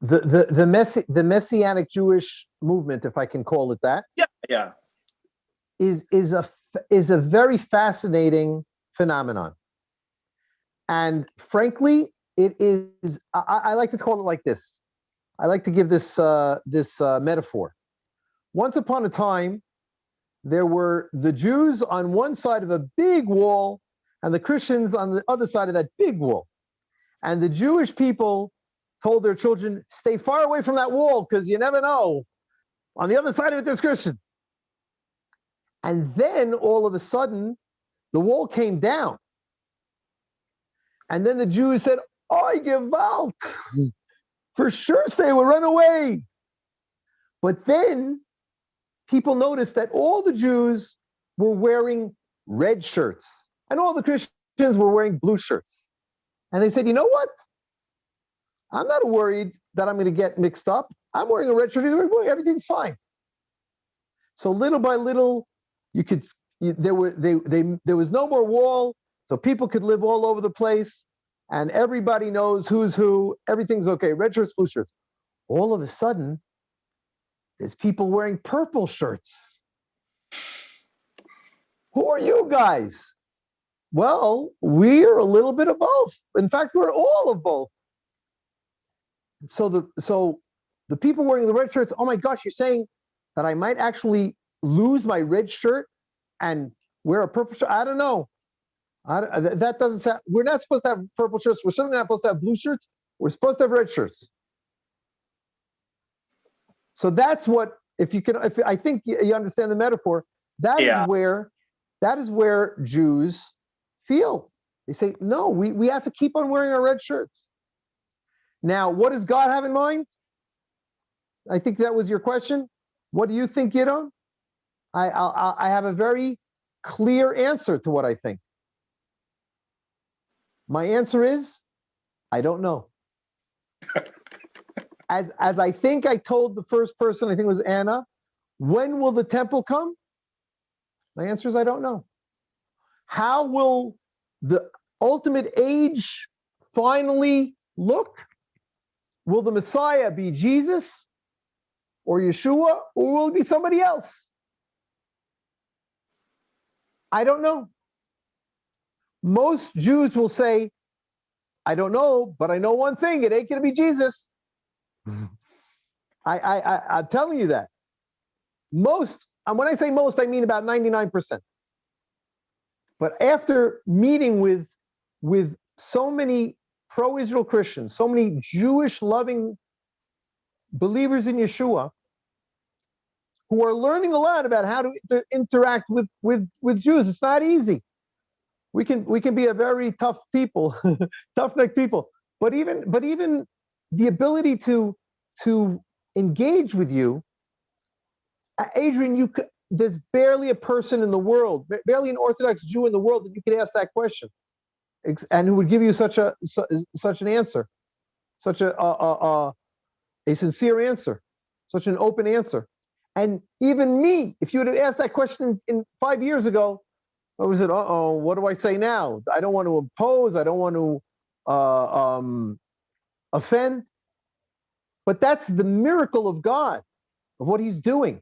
the Messianic Jewish movement, if I can call it that, yeah, is a very fascinating phenomenon. And frankly, it is, I like to call it like this. I like to give this metaphor. Once upon a time, there were the Jews on one side of a big wall and the Christians on the other side of that big wall. And the Jewish people told their children, stay far away from that wall because you never know. On the other side of it, there's Christians. And then all of a sudden, the wall came down. And then the Jews said, "Oi, Gewalt! For sure they will run away." But then people noticed that all the Jews were wearing red shirts and all the Christians were wearing blue shirts. And they said, you know what? I'm not worried that I'm going to get mixed up. I'm wearing a red shirt. Everything's fine. So little by little, there was no more wall. So people could live all over the place and everybody knows who's who. Everything's okay. Red shirts, blue shirts. All of a sudden, there's people wearing purple shirts. Who are you guys? Well, we're a little bit of both. In fact, we're all of both. So the people wearing the red shirts, oh my gosh, you're saying that I might actually lose my red shirt and wear a purple shirt? I don't know. That doesn't sound, we're not supposed to have purple shirts. We're certainly not supposed to have blue shirts. We're supposed to have red shirts. So that's what, if I think you understand the metaphor, that is where Jews feel. They say, no, we have to keep on wearing our red shirts. Now, what does God have in mind? I think that was your question. What do you think, Gidon? I have a very clear answer to what I think. My answer is, I don't know. As I think I told the first person, I think it was Anna, when will the temple come? My answer is, I don't know. How will the ultimate age finally look? Will the Messiah be Jesus or Yeshua, or will it be somebody else? I don't know. Most Jews will say, I don't know, but I know one thing, it ain't going to be Jesus. I'm telling you that. Most, and when I say most, I mean about 99%. But after meeting with so many pro-Israel Christians, so many Jewish-loving believers in Yeshua, who are learning a lot about how to interact with Jews, it's not easy. We can be a very tough people, tough-neck people. But even the ability to engage with you, Adrian, there's barely a person in the world, barely an Orthodox Jew in the world that you could ask that question, and who would give you such an answer, such a sincere answer, such an open answer. And even me, if you would have asked that question in 5 years ago, I was it? What do I say now? I don't want to oppose. I don't want to offend. But that's the miracle of God, of what He's doing.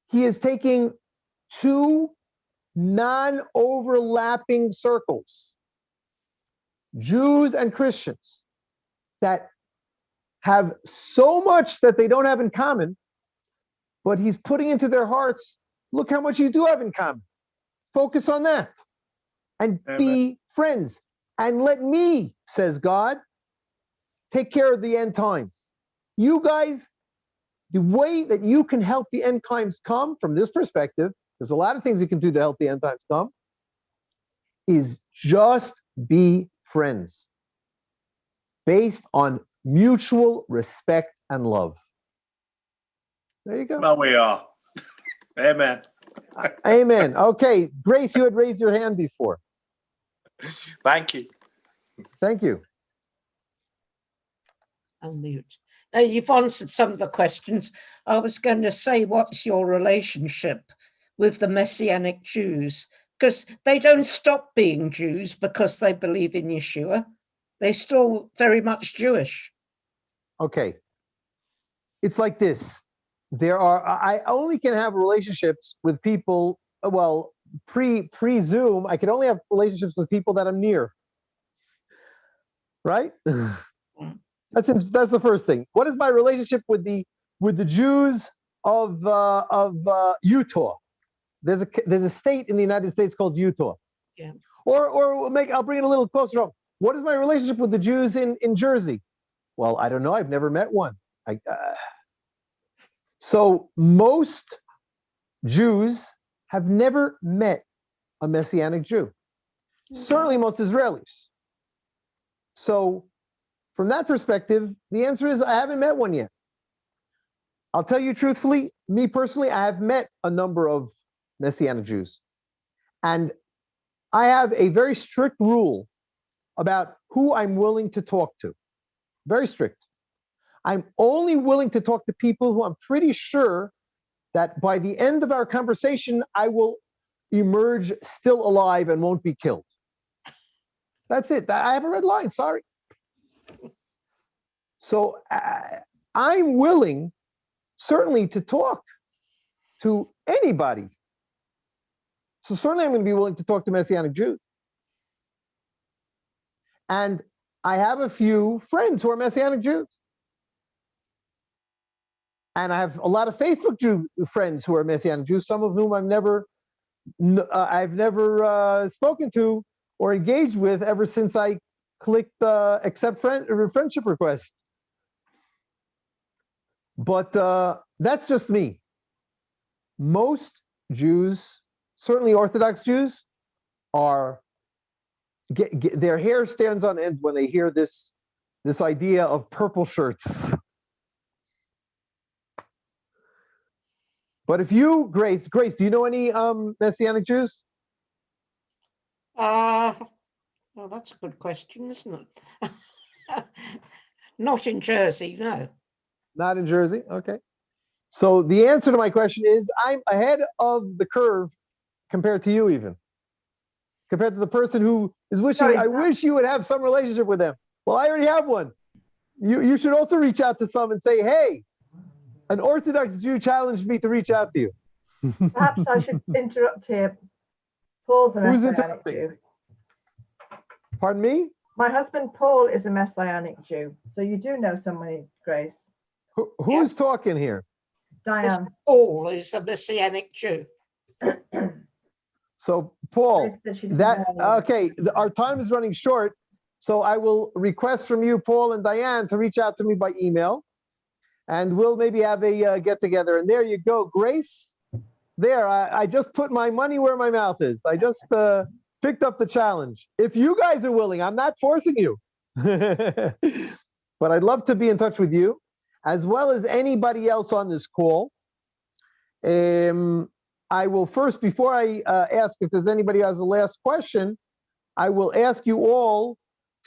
He is taking two non-overlapping circles, Jews and Christians, that have so much that they don't have in common, but He's putting into their hearts, look how much you do have in common. Focus on that and be friends. and let me, says God, take care of the end times. You guys, the way that you can help the end times come from this perspective, there's a lot of things you can do to help the end times come, is just be friends based on mutual respect and love. There you go. Well, we are. Amen. Amen. Okay, Grace, you had raised your hand before. Thank you. Thank you. Unmute. Now, you've answered some of the questions. I was going to say, what's your relationship with the Messianic Jews? Because they don't stop being Jews because they believe in Yeshua. They're still very much Jewish. Okay. It's like this. I only can have relationships with people, well, pre-Zoom, I can only have relationships with people that I'm near. Right? That's the first thing. What is my relationship with the Jews of Utah? There's a state in the United States called Utah. Yeah. I'll bring it a little closer up. What is my relationship with the Jews in Jersey? Well, I don't know. I've never met one. So most Jews have never met a Messianic Jew. Certainly most Israelis. So from that perspective, the answer is I haven't met one yet. I'll tell you truthfully, me personally, I have met a number of Messianic Jews. And I have a very strict rule about who I'm willing to talk to. Very strict. I'm only willing to talk to people who I'm pretty sure that by the end of our conversation, I will emerge still alive and won't be killed. That's it. I have a red line, sorry. So I'm willing, certainly, to talk to anybody. So certainly I'm going to be willing to talk to Messianic Jews. And I have a few friends who are Messianic Jews. And I have a lot of Facebook Jew friends who are Messianic Jews, some of whom I've never spoken to or engaged with ever since I clicked accept friendship request. But that's just me. Most Jews, certainly Orthodox Jews, are their hair stands on end when they hear this idea of purple shirts. But if you, Grace, do you know any Messianic Jews? Well, that's a good question, isn't it? Not in Jersey, no. Not in Jersey? Okay. So the answer to my question is I'm ahead of the curve compared to you even. Compared to the person who is wishing, I wish you would have some relationship with them. Well, I already have one. You should also reach out to some and say, hey, an Orthodox Jew challenged me to reach out to you. Perhaps I should interrupt here. Paul's a Who's Messianic interrupting? Jew. Pardon me? My husband Paul is a Messianic Jew. So you do know somebody, Grace. Who's talking here? Diane. Paul is a Messianic Jew. So Paul, our time is running short. So I will request from you, Paul and Diane, to reach out to me by email. And we'll maybe have a get together. And there you go, Grace. There, I just put my money where my mouth is. I just picked up the challenge. If you guys are willing, I'm not forcing you. But I'd love to be in touch with you, as well as anybody else on this call. I will first, before I ask if there's anybody who has the last question, I will ask you all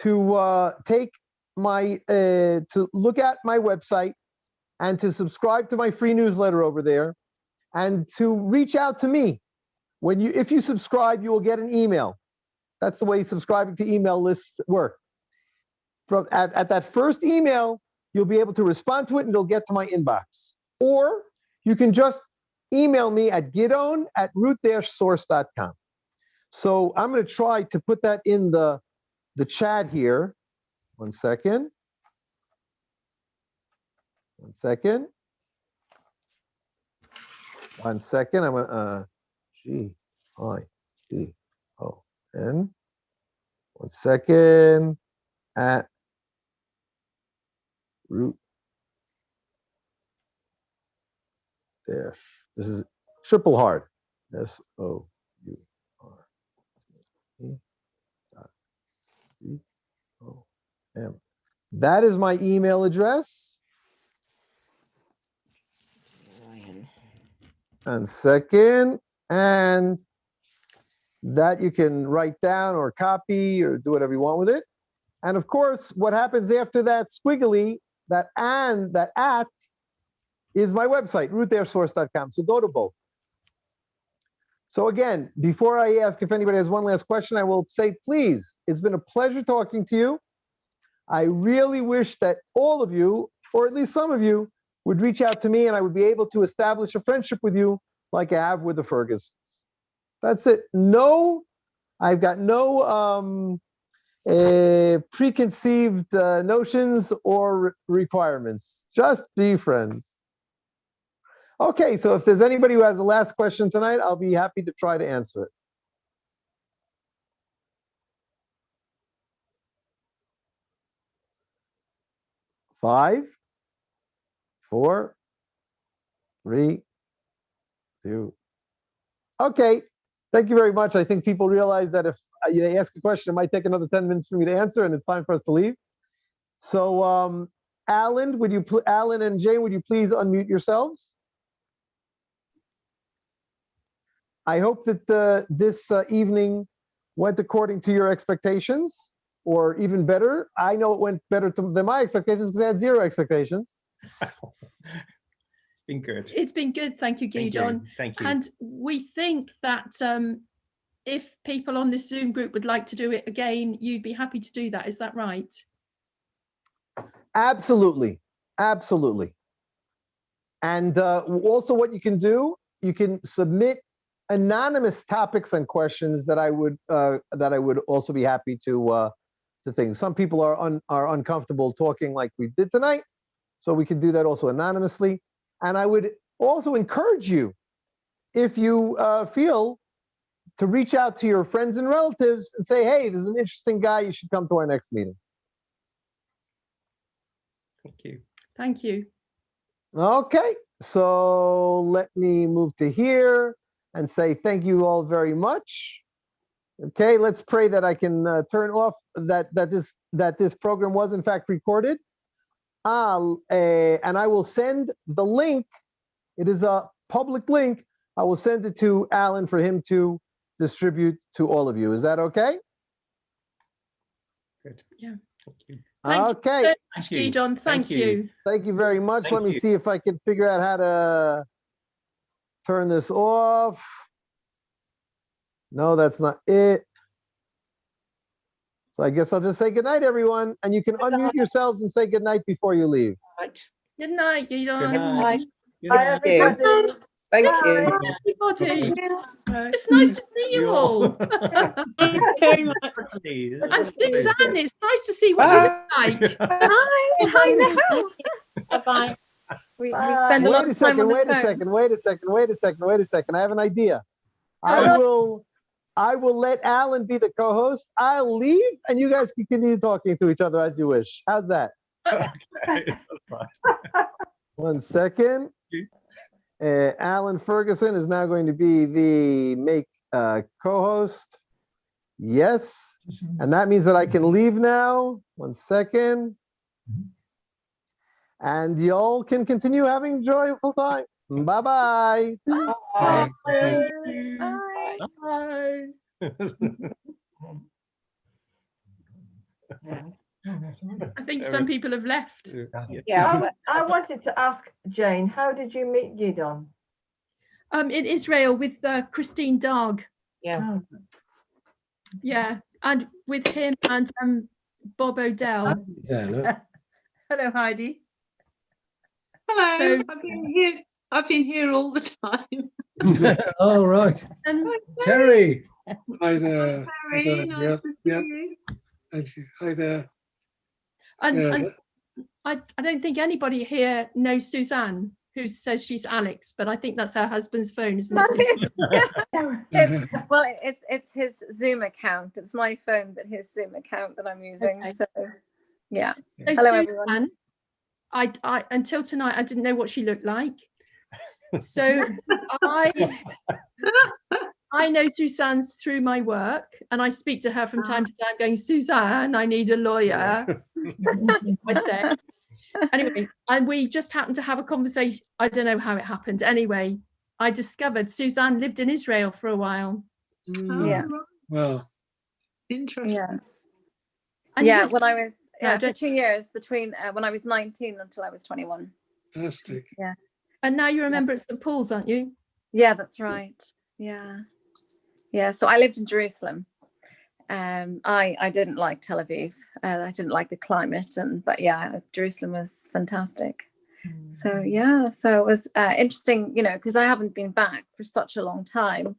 to take to look at my website and to subscribe to my free newsletter over there, and to reach out to me. If you subscribe, you will get an email. That's the way subscribing to email lists work. At that first email, you'll be able to respond to it and it'll get to my inbox. Or you can just email me at gidon@root-source.com. So I'm going to try to put that in the chat here. One second. I'm going to Gidon 1 second. At root dash. This is triple hard. SOUR. COM. That is my email address. And second, and that you can write down or copy or do whatever you want with it. And of course, what happens after that squiggly, that and, that at, is my website, rootairsource.com. So go to both. So again, before I ask if anybody has one last question, I will say, please, it's been a pleasure talking to you. I really wish that all of you, or at least some of you, would reach out to me and I would be able to establish a friendship with you like I have with the Fergusons. That's it. No, I've got no preconceived notions or requirements. Just be friends. Okay, so if there's anybody who has the last question tonight, I'll be happy to try to answer it. Five, 4, 3, 2. Okay, thank you very much. I think people realize that if they ask a question, it might take another 10 minutes for me to answer, and it's time for us to leave. So, Alan, Alan and Jane, would you please unmute yourselves? I hope that this evening went according to your expectations, or even better. I know it went better than my expectations because I had 0 expectations. Been good. It's been good, thank you, Gidon. Thank you. And we think that if people on this Zoom group would like to do it again, you'd be happy to do that. Is that right? Absolutely, absolutely. And also, what you can do, you can submit anonymous topics and questions that I would also be happy to things. Some people are uncomfortable talking like we did tonight, so we can do that also anonymously. And I would also encourage you, if you feel, to reach out to your friends and relatives and say, hey, this is an interesting guy, you should come to our next meeting. Thank you. Thank you. Okay, so let me move to here and say thank you all very much. Okay, let's pray that I can turn off that this program was in fact recorded. And I will send the link. It is a public link. I will send it to Alan for him to distribute to all of you. Is that okay? Good. Yeah. Thank you. Okay. Thank you so much, Gidon. Thank you. Thank you very much. Thank Let me you. see if I can figure out how to turn this off. No, that's not it. So I guess I'll just say good night, everyone. And you can unmute yourselves and say good night before you leave. Good night, Gidon. Good night. Good Bye, night. everybody. Thank Bye. you. Everybody. Bye. It's nice to see you all. Thank you very much. And Suzanne, it's nice to see what you look like. Hi. Bye-bye. We Bye. spend a lot Wait a of time second, on the wait a phone. second, wait a second. I have an idea. I will let Alan be the co-host. I'll leave and you guys can continue talking to each other as you wish. How's that? Okay, that's fine. 1 second. Alan Ferguson is now going to be the co-host. Yes. And that means that I can leave now. 1 second. And y'all can continue having a joyful time. Bye-bye. Bye. Bye. I think some people have left. Yeah. I wanted to ask Jane, how did you meet Gidon? In Israel with Christine Darg. Yeah. Yeah. And with him and Bob Odell. Yeah, look. Hello, Heidi. Hello, So- I've been here all the time. All right. Terry. Hi there. Very Hi nice there. to see Yeah, you. thank you. Hi there. And Yeah. I don't think anybody here knows Suzanne, who says she's Alex, but I think that's her husband's phone, isn't it? Well, it's his Zoom account. It's my phone, but his Zoom account that I'm using. Okay. So, yeah. So Hello, everyone. Suzanne, I until tonight I didn't know what she looked like. So I know Suzanne's through my work, and I speak to her from time to time going, Suzanne, I need a lawyer. I say. Anyway, and we just happened to have a conversation. I don't know how it happened. Anyway, I discovered Suzanne lived in Israel for a while. Yeah. Well, Interesting. Yeah. And Yeah. yes, When I was I for don't- 2 years between when I was 19 until I was 21. fantastic. and now you're a member at St. Paul's, aren't you? Yeah, that's right. Yeah. Yeah. So I lived in Jerusalem. I didn't like Tel Aviv. I didn't like the climate, but yeah, Jerusalem was fantastic. So yeah, so it was interesting, because I haven't been back for such a long time.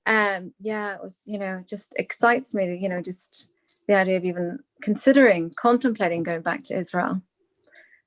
Yeah, it was, just excites me, just the idea of even contemplating going back to Israel.